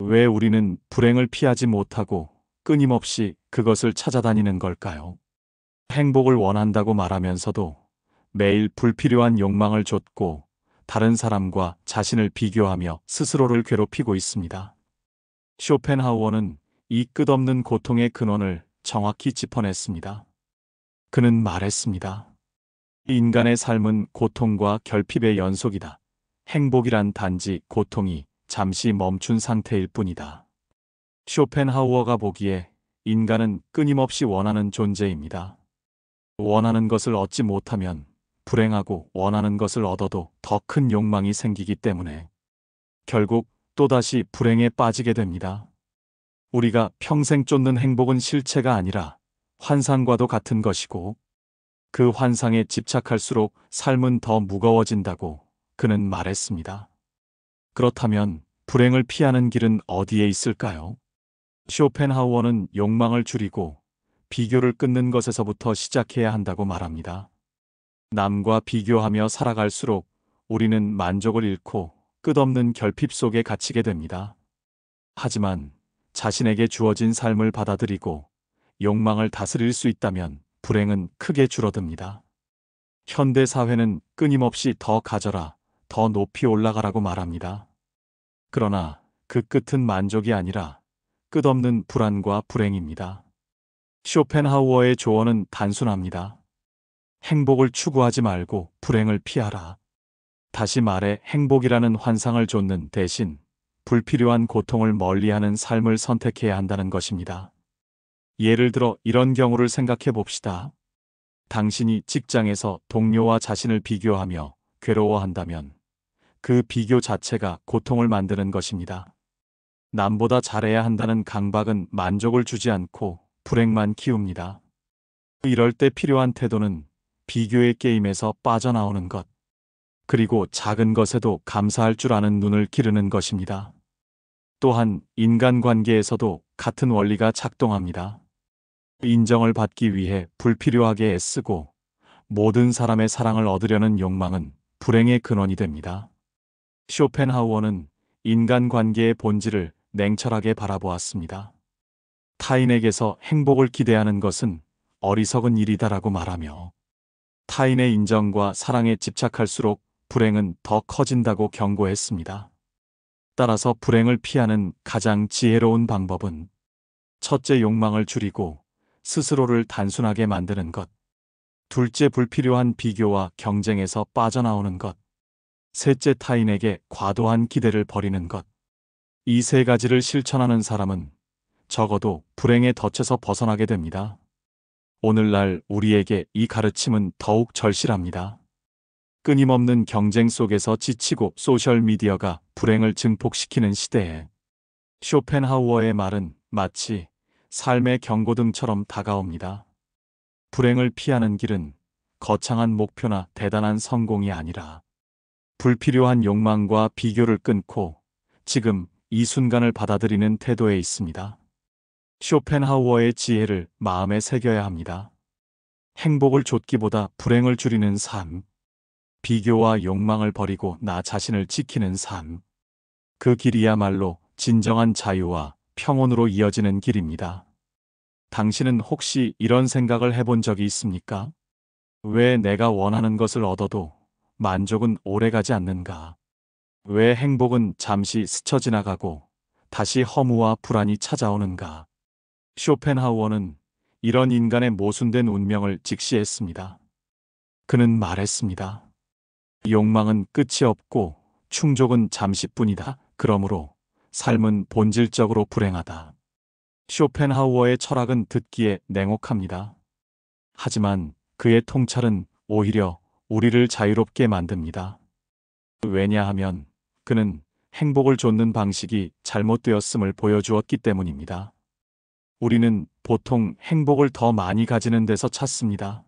왜 우리는 불행을 피하지 못하고 끊임없이 그것을 찾아다니는 걸까요? 행복을 원한다고 말하면서도 매일 불필요한 욕망을 좇고 다른 사람과 자신을 비교하며 스스로를 괴롭히고 있습니다. 쇼펜하우어는 이 끝없는 고통의 근원을 정확히 짚어냈습니다. 그는 말했습니다. 인간의 삶은 고통과 결핍의 연속이다. 행복이란 단지 고통이 잠시 멈춘 상태일 뿐이다. 쇼펜하우어가 보기에 인간은 끊임없이 원하는 존재입니다. 원하는 것을 얻지 못하면 불행하고 원하는 것을 얻어도 더 큰 욕망이 생기기 때문에 결국 또다시 불행에 빠지게 됩니다. 우리가 평생 쫓는 행복은 실체가 아니라 환상과도 같은 것이고 그 환상에 집착할수록 삶은 더 무거워진다고 그는 말했습니다. 그렇다면 불행을 피하는 길은 어디에 있을까요? 쇼펜하우어는 욕망을 줄이고 비교를 끊는 것에서부터 시작해야 한다고 말합니다. 남과 비교하며 살아갈수록 우리는 만족을 잃고 끝없는 결핍 속에 갇히게 됩니다. 하지만 자신에게 주어진 삶을 받아들이고 욕망을 다스릴 수 있다면 불행은 크게 줄어듭니다. 현대 사회는 끊임없이 더 가져라, 더 높이 올라가라고 말합니다. 그러나 그 끝은 만족이 아니라 끝없는 불안과 불행입니다. 쇼펜하우어의 조언은 단순합니다. 행복을 추구하지 말고 불행을 피하라. 다시 말해 행복이라는 환상을 좇는 대신 불필요한 고통을 멀리하는 삶을 선택해야 한다는 것입니다. 예를 들어 이런 경우를 생각해 봅시다. 당신이 직장에서 동료와 자신을 비교하며 괴로워한다면 그 비교 자체가 고통을 만드는 것입니다. 남보다 잘해야 한다는 강박은 만족을 주지 않고 불행만 키웁니다. 이럴 때 필요한 태도는 비교의 게임에서 빠져나오는 것, 그리고 작은 것에도 감사할 줄 아는 눈을 기르는 것입니다. 또한 인간관계에서도 같은 원리가 작동합니다. 인정을 받기 위해 불필요하게 애쓰고 모든 사람의 사랑을 얻으려는 욕망은 불행의 근원이 됩니다. 쇼펜하우어는 인간관계의 본질을 냉철하게 바라보았습니다. 타인에게서 행복을 기대하는 것은 어리석은 일이다라고 말하며 타인의 인정과 사랑에 집착할수록 불행은 더 커진다고 경고했습니다. 따라서 불행을 피하는 가장 지혜로운 방법은 첫째, 욕망을 줄이고 스스로를 단순하게 만드는 것. 둘째, 불필요한 비교와 경쟁에서 빠져나오는 것. 셋째, 타인에게 과도한 기대를 버리는 것. 이 세 가지를 실천하는 사람은 적어도 불행의 덫에서 벗어나게 됩니다. 오늘날 우리에게 이 가르침은 더욱 절실합니다. 끊임없는 경쟁 속에서 지치고 소셜미디어가 불행을 증폭시키는 시대에 쇼펜하우어의 말은 마치 삶의 경고등처럼 다가옵니다. 불행을 피하는 길은 거창한 목표나 대단한 성공이 아니라 불필요한 욕망과 비교를 끊고 지금 이 순간을 받아들이는 태도에 있습니다. 쇼펜하우어의 지혜를 마음에 새겨야 합니다. 행복을 좇기보다 불행을 줄이는 삶, 비교와 욕망을 버리고 나 자신을 지키는 삶, 그 길이야말로 진정한 자유와 평온으로 이어지는 길입니다. 당신은 혹시 이런 생각을 해본 적이 있습니까? 왜 내가 원하는 것을 얻어도 만족은 오래가지 않는가? 왜 행복은 잠시 스쳐 지나가고 다시 허무와 불안이 찾아오는가? 쇼펜하우어는 이런 인간의 모순된 운명을 직시했습니다. 그는 말했습니다. 욕망은 끝이 없고 충족은 잠시뿐이다. 그러므로 삶은 본질적으로 불행하다. 쇼펜하우어의 철학은 듣기에 냉혹합니다. 하지만 그의 통찰은 오히려 우리를 자유롭게 만듭니다. 왜냐하면 그는 행복을 좇는 방식이 잘못되었음을 보여주었기 때문입니다. 우리는 보통 행복을 더 많이 가지는 데서 찾습니다.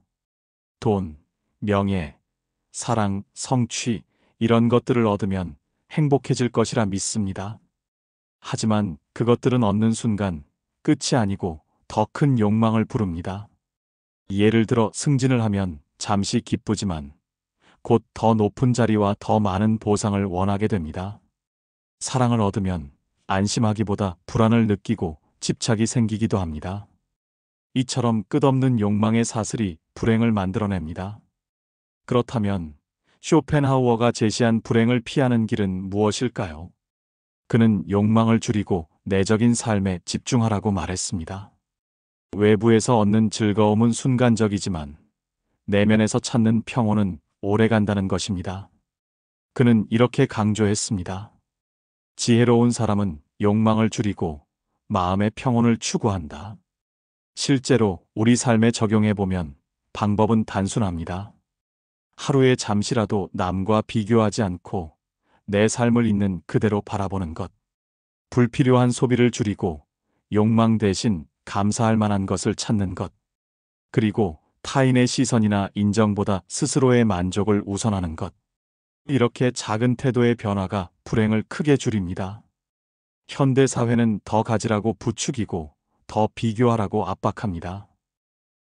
돈, 명예, 사랑, 성취, 이런 것들을 얻으면 행복해질 것이라 믿습니다. 하지만 그것들은 얻는 순간 끝이 아니고 더 큰 욕망을 부릅니다. 예를 들어 승진을 하면 잠시 기쁘지만 곧 더 높은 자리와 더 많은 보상을 원하게 됩니다. 사랑을 얻으면 안심하기보다 불안을 느끼고 집착이 생기기도 합니다. 이처럼 끝없는 욕망의 사슬이 불행을 만들어냅니다. 그렇다면 쇼펜하우어가 제시한 불행을 피하는 길은 무엇일까요? 그는 욕망을 줄이고 내적인 삶에 집중하라고 말했습니다. 외부에서 얻는 즐거움은 순간적이지만 내면에서 찾는 평온은 오래 간다는 것입니다. 그는 이렇게 강조했습니다. 지혜로운 사람은 욕망을 줄이고 마음의 평온을 추구한다. 실제로 우리 삶에 적용해보면 방법은 단순합니다. 하루에 잠시라도 남과 비교하지 않고 내 삶을 있는 그대로 바라보는 것. 불필요한 소비를 줄이고 욕망 대신 감사할 만한 것을 찾는 것. 그리고 타인의 시선이나 인정보다 스스로의 만족을 우선하는 것. 이렇게 작은 태도의 변화가 불행을 크게 줄입니다. 현대 사회는 더 가지라고 부추기고 더 비교하라고 압박합니다.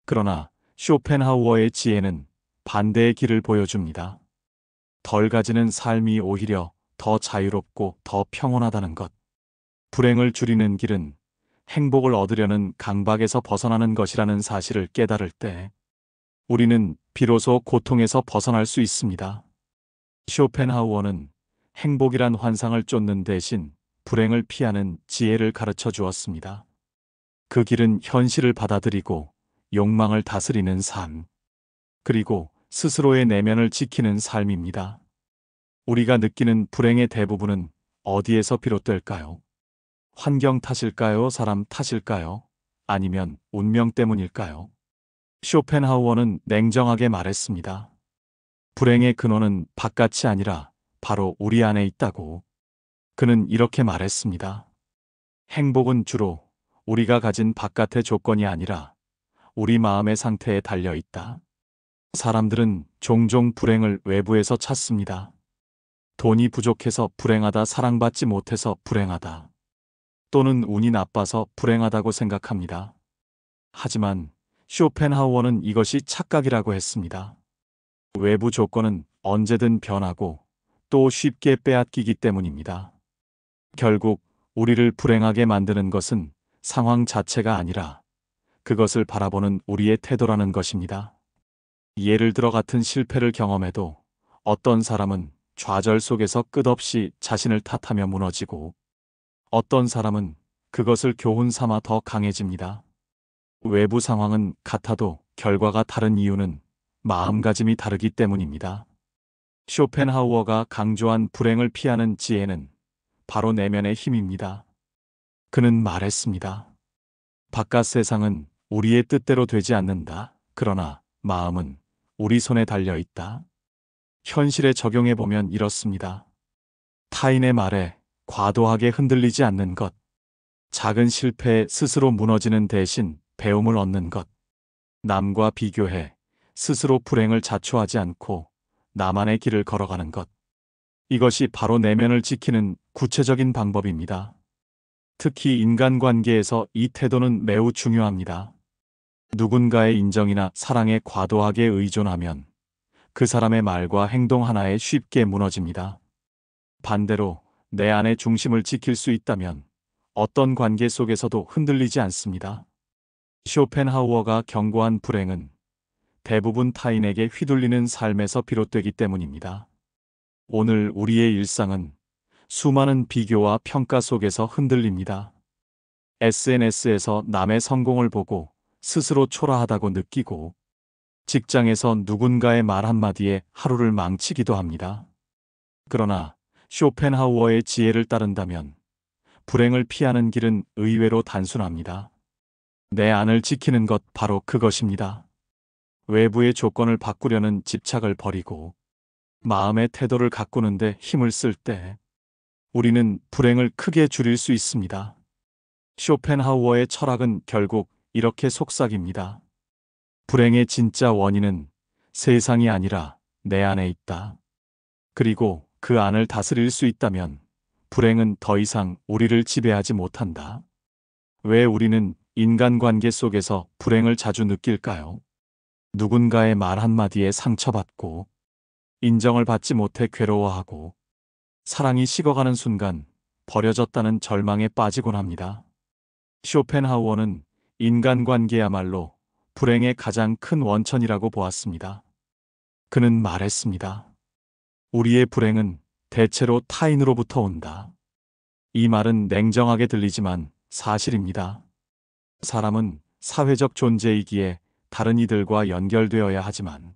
그러나 쇼펜하우어의 지혜는 반대의 길을 보여줍니다. 덜 가지는 삶이 오히려 더 자유롭고 더 평온하다는 것. 불행을 줄이는 길은 행복을 얻으려는 강박에서 벗어나는 것이라는 사실을 깨달을 때 우리는 비로소 고통에서 벗어날 수 있습니다. 쇼펜하우어는 행복이란 환상을 쫓는 대신 불행을 피하는 지혜를 가르쳐 주었습니다. 그 길은 현실을 받아들이고 욕망을 다스리는 삶, 그리고 스스로의 내면을 지키는 삶입니다. 우리가 느끼는 불행의 대부분은 어디에서 비롯될까요? 환경 탓일까요? 사람 탓일까요? 아니면 운명 때문일까요? 쇼펜하우어는 냉정하게 말했습니다. 불행의 근원은 바깥이 아니라 바로 우리 안에 있다고. 그는 이렇게 말했습니다. 행복은 주로 우리가 가진 바깥의 조건이 아니라 우리 마음의 상태에 달려 있다. 사람들은 종종 불행을 외부에서 찾습니다. 돈이 부족해서 불행하다, 사랑받지 못해서 불행하다. 또는 운이 나빠서 불행하다고 생각합니다. 하지만 쇼펜하우어는 이것이 착각이라고 했습니다. 외부 조건은 언제든 변하고 또 쉽게 빼앗기기 때문입니다. 결국 우리를 불행하게 만드는 것은 상황 자체가 아니라 그것을 바라보는 우리의 태도라는 것입니다. 예를 들어 같은 실패를 경험해도 어떤 사람은 좌절 속에서 끝없이 자신을 탓하며 무너지고 어떤 사람은 그것을 교훈 삼아 더 강해집니다. 외부 상황은 같아도 결과가 다른 이유는 마음가짐이 다르기 때문입니다. 쇼펜하우어가 강조한 불행을 피하는 지혜는 바로 내면의 힘입니다. 그는 말했습니다. 바깥 세상은 우리의 뜻대로 되지 않는다. 그러나 마음은 우리 손에 달려 있다. 현실에 적용해보면 이렇습니다. 타인의 말에 과도하게 흔들리지 않는 것. 작은 실패에 스스로 무너지는 대신 배움을 얻는 것. 남과 비교해 스스로 불행을 자초하지 않고 나만의 길을 걸어가는 것. 이것이 바로 내면을 지키는 구체적인 방법입니다. 특히 인간관계에서 이 태도는 매우 중요합니다. 누군가의 인정이나 사랑에 과도하게 의존하면 그 사람의 말과 행동 하나에 쉽게 무너집니다. 반대로 내 안의 중심을 지킬 수 있다면 어떤 관계 속에서도 흔들리지 않습니다. 쇼펜하우어가 경고한 불행은 대부분 타인에게 휘둘리는 삶에서 비롯되기 때문입니다. 오늘 우리의 일상은 수많은 비교와 평가 속에서 흔들립니다. SNS에서 남의 성공을 보고 스스로 초라하다고 느끼고 직장에서 누군가의 말 한마디에 하루를 망치기도 합니다. 그러나 쇼펜하우어의 지혜를 따른다면 불행을 피하는 길은 의외로 단순합니다. 내 안을 지키는 것, 바로 그것입니다. 외부의 조건을 바꾸려는 집착을 버리고 마음의 태도를 가꾸는데 힘을 쓸 때 우리는 불행을 크게 줄일 수 있습니다. 쇼펜하우어의 철학은 결국 이렇게 속삭입니다. 불행의 진짜 원인은 세상이 아니라 내 안에 있다. 그리고 그 안을 다스릴 수 있다면 불행은 더 이상 우리를 지배하지 못한다. 왜 우리는 인간관계 속에서 불행을 자주 느낄까요? 누군가의 말 한마디에 상처받고 인정을 받지 못해 괴로워하고 사랑이 식어가는 순간 버려졌다는 절망에 빠지곤 합니다. 쇼펜하우어는 인간관계야말로 불행의 가장 큰 원천이라고 보았습니다. 그는 말했습니다. 우리의 불행은 대체로 타인으로부터 온다. 이 말은 냉정하게 들리지만 사실입니다. 사람은 사회적 존재이기에 다른 이들과 연결되어야 하지만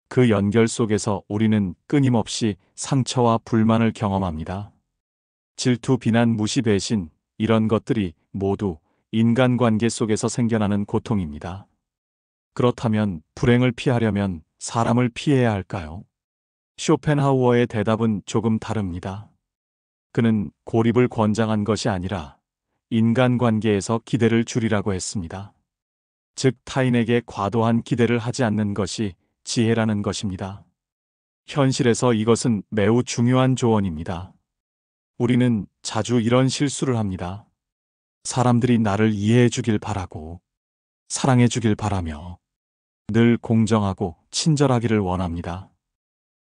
그 연결 속에서 우리는 끊임없이 상처와 불만을 경험합니다. 질투, 비난, 무시, 배신, 이런 것들이 모두 인간관계 속에서 생겨나는 고통입니다. 그렇다면 불행을 피하려면 사람을 피해야 할까요? 쇼펜하우어의 대답은 조금 다릅니다. 그는 고립을 권장한 것이 아니라 인간관계에서 기대를 줄이라고 했습니다. 즉, 타인에게 과도한 기대를 하지 않는 것이 지혜라는 것입니다. 현실에서 이것은 매우 중요한 조언입니다. 우리는 자주 이런 실수를 합니다. 사람들이 나를 이해해 주길 바라고, 사랑해 주길 바라며 늘 공정하고 친절하기를 원합니다.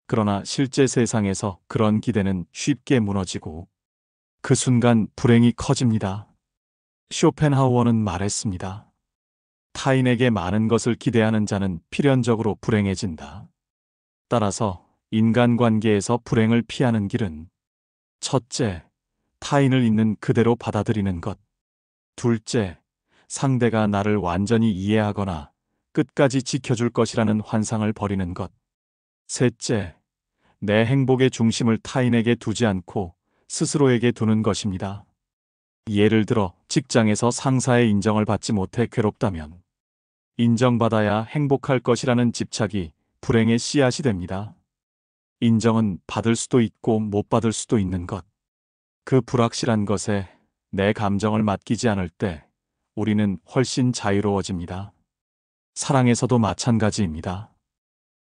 그러나 실제 세상에서 그런 기대는 쉽게 무너지고 그 순간 불행이 커집니다. 쇼펜하우어는 말했습니다. 타인에게 많은 것을 기대하는 자는 필연적으로 불행해진다. 따라서 인간관계에서 불행을 피하는 길은 첫째, 타인을 있는 그대로 받아들이는 것. 둘째, 상대가 나를 완전히 이해하거나 끝까지 지켜줄 것이라는 환상을 버리는 것. 셋째, 내 행복의 중심을 타인에게 두지 않고 스스로에게 두는 것입니다. 예를 들어 직장에서 상사의 인정을 받지 못해 괴롭다면 인정받아야 행복할 것이라는 집착이 불행의 씨앗이 됩니다. 인정은 받을 수도 있고 못 받을 수도 있는 것. 그 불확실한 것에 내 감정을 맡기지 않을 때 우리는 훨씬 자유로워집니다. 사랑에서도 마찬가지입니다.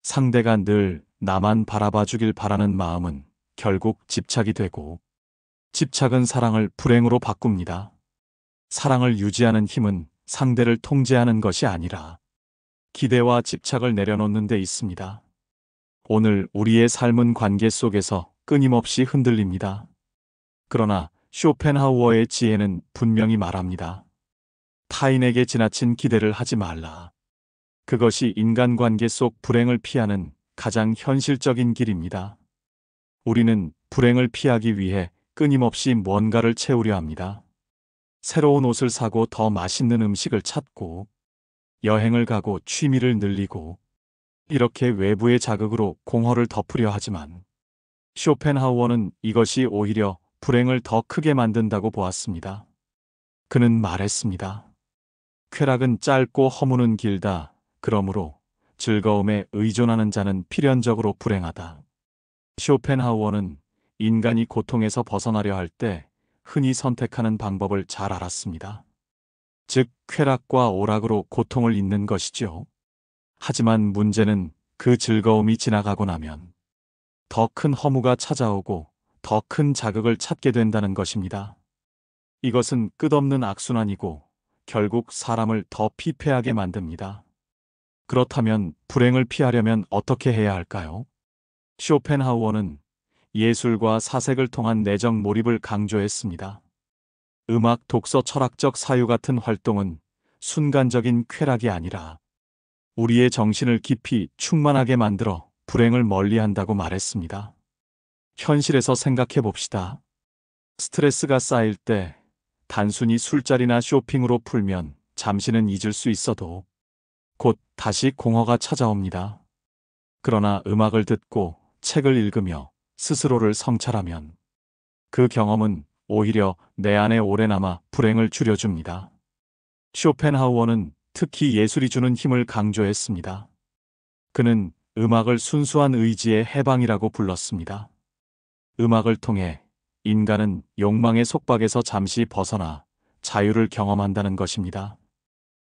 상대가 늘 나만 바라봐 주길 바라는 마음은 결국 집착이 되고, 집착은 사랑을 불행으로 바꿉니다. 사랑을 유지하는 힘은 상대를 통제하는 것이 아니라 기대와 집착을 내려놓는 데 있습니다. 오늘 우리의 삶은 관계 속에서 끊임없이 흔들립니다. 그러나 쇼펜하우어의 지혜는 분명히 말합니다. 타인에게 지나친 기대를 하지 말라. 그것이 인간관계 속 불행을 피하는 가장 현실적인 길입니다. 우리는 불행을 피하기 위해 끊임없이 뭔가를 채우려 합니다. 새로운 옷을 사고 더 맛있는 음식을 찾고, 여행을 가고 취미를 늘리고, 이렇게 외부의 자극으로 공허를 덮으려 하지만 쇼펜하우어는 이것이 오히려 불행을 더 크게 만든다고 보았습니다. 그는 말했습니다. 쾌락은 짧고 허무는 길다. 그러므로 즐거움에 의존하는 자는 필연적으로 불행하다. 쇼펜하우어는 인간이 고통에서 벗어나려 할 때 흔히 선택하는 방법을 잘 알았습니다. 즉, 쾌락과 오락으로 고통을 잇는 것이죠. 하지만 문제는 그 즐거움이 지나가고 나면 더 큰 허무가 찾아오고 더 큰 자극을 찾게 된다는 것입니다. 이것은 끝없는 악순환이고 결국 사람을 더 피폐하게 만듭니다. 그렇다면 불행을 피하려면 어떻게 해야 할까요? 쇼펜하우어는 예술과 사색을 통한 내적 몰입을 강조했습니다. 음악, 독서, 철학적 사유 같은 활동은 순간적인 쾌락이 아니라 우리의 정신을 깊이 충만하게 만들어 불행을 멀리한다고 말했습니다. 현실에서 생각해 봅시다. 스트레스가 쌓일 때 단순히 술자리나 쇼핑으로 풀면 잠시는 잊을 수 있어도 곧 다시 공허가 찾아옵니다. 그러나 음악을 듣고 책을 읽으며 스스로를 성찰하면 그 경험은 오히려 내 안에 오래 남아 불행을 줄여줍니다. 쇼펜하우어는 특히 예술이 주는 힘을 강조했습니다. 그는 음악을 순수한 의지의 해방이라고 불렀습니다. 음악을 통해 인간은 욕망의 속박에서 잠시 벗어나 자유를 경험한다는 것입니다.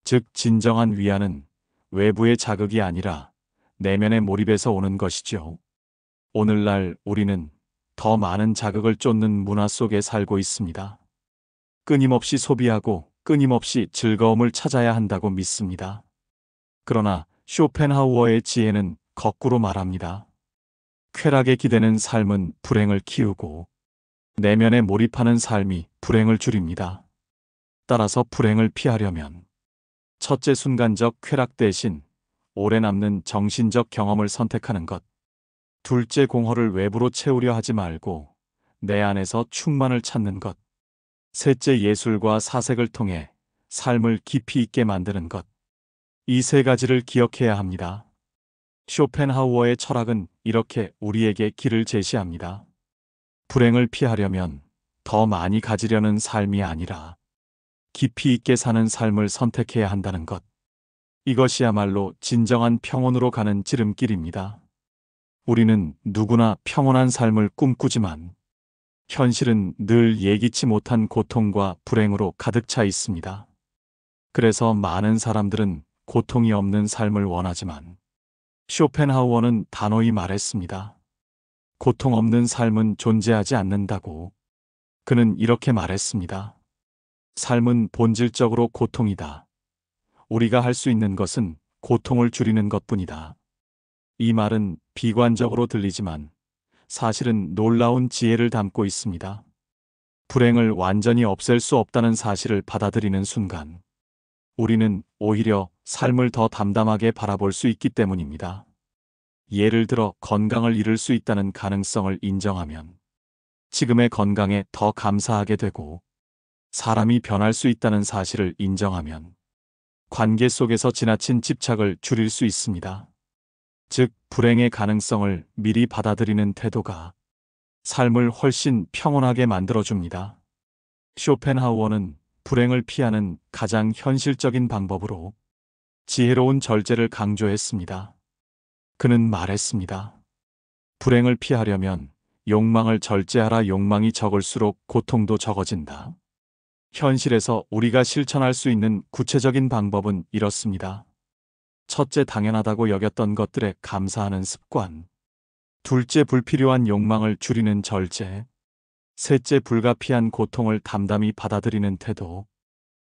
즉, 진정한 위안은 외부의 자극이 아니라 내면의 몰입에서 오는 것이죠. 오늘날 우리는 더 많은 자극을 쫓는 문화 속에 살고 있습니다. 끊임없이 소비하고 끊임없이 즐거움을 찾아야 한다고 믿습니다. 그러나 쇼펜하우어의 지혜는 거꾸로 말합니다. 쾌락에 기대는 삶은 불행을 키우고 내면에 몰입하는 삶이 불행을 줄입니다. 따라서 불행을 피하려면 첫째, 순간적 쾌락 대신 오래 남는 정신적 경험을 선택하는 것. 둘째, 공허를 외부로 채우려 하지 말고 내 안에서 충만을 찾는 것. 셋째, 예술과 사색을 통해 삶을 깊이 있게 만드는 것. 이 세 가지를 기억해야 합니다. 쇼펜하우어의 철학은 이렇게 우리에게 길을 제시합니다. 불행을 피하려면 더 많이 가지려는 삶이 아니라 깊이 있게 사는 삶을 선택해야 한다는 것. 이것이야말로 진정한 평온으로 가는 지름길입니다. 우리는 누구나 평온한 삶을 꿈꾸지만 현실은 늘 예기치 못한 고통과 불행으로 가득 차 있습니다. 그래서 많은 사람들은 고통이 없는 삶을 원하지만 쇼펜하우어는 단호히 말했습니다. 고통 없는 삶은 존재하지 않는다고. 그는 이렇게 말했습니다. 삶은 본질적으로 고통이다. 우리가 할 수 있는 것은 고통을 줄이는 것뿐이다. 이 말은 비관적으로 들리지만 사실은 놀라운 지혜를 담고 있습니다. 불행을 완전히 없앨 수 없다는 사실을 받아들이는 순간 우리는 오히려 삶을 더 담담하게 바라볼 수 있기 때문입니다. 예를 들어 건강을 잃을 수 있다는 가능성을 인정하면 지금의 건강에 더 감사하게 되고, 사람이 변할 수 있다는 사실을 인정하면 관계 속에서 지나친 집착을 줄일 수 있습니다. 즉, 불행의 가능성을 미리 받아들이는 태도가 삶을 훨씬 평온하게 만들어줍니다. 쇼펜하우어는 불행을 피하는 가장 현실적인 방법으로 지혜로운 절제를 강조했습니다. 그는 말했습니다. 불행을 피하려면 욕망을 절제하라. 욕망이 적을수록 고통도 적어진다. 현실에서 우리가 실천할 수 있는 구체적인 방법은 이렇습니다. 첫째, 당연하다고 여겼던 것들에 감사하는 습관. 둘째, 불필요한 욕망을 줄이는 절제. 셋째, 불가피한 고통을 담담히 받아들이는 태도.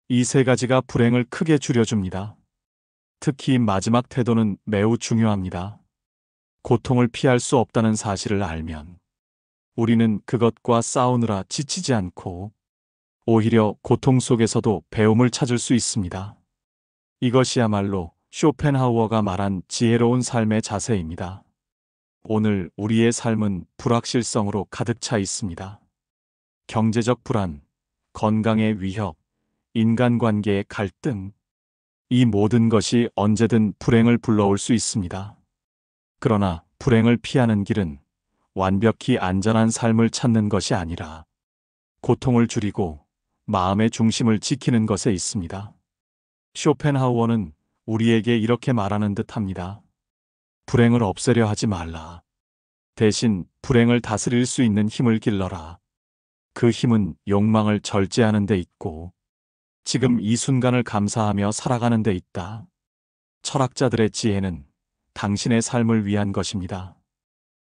이 세 가지가 불행을 크게 줄여줍니다. 특히 마지막 태도는 매우 중요합니다. 고통을 피할 수 없다는 사실을 알면 우리는 그것과 싸우느라 지치지 않고 오히려 고통 속에서도 배움을 찾을 수 있습니다. 이것이야말로 쇼펜하우어가 말한 지혜로운 삶의 자세입니다. 오늘 우리의 삶은 불확실성으로 가득 차 있습니다. 경제적 불안, 건강의 위협, 인간관계의 갈등, 이 모든 것이 언제든 불행을 불러올 수 있습니다. 그러나 불행을 피하는 길은 완벽히 안전한 삶을 찾는 것이 아니라 고통을 줄이고 마음의 중심을 지키는 것에 있습니다. 쇼펜하우어는 우리에게 이렇게 말하는 듯합니다. 불행을 없애려 하지 말라. 대신 불행을 다스릴 수 있는 힘을 길러라. 그 힘은 욕망을 절제하는 데 있고 지금 이 순간을 감사하며 살아가는 데 있다. 철학자들의 지혜는 당신의 삶을 위한 것입니다.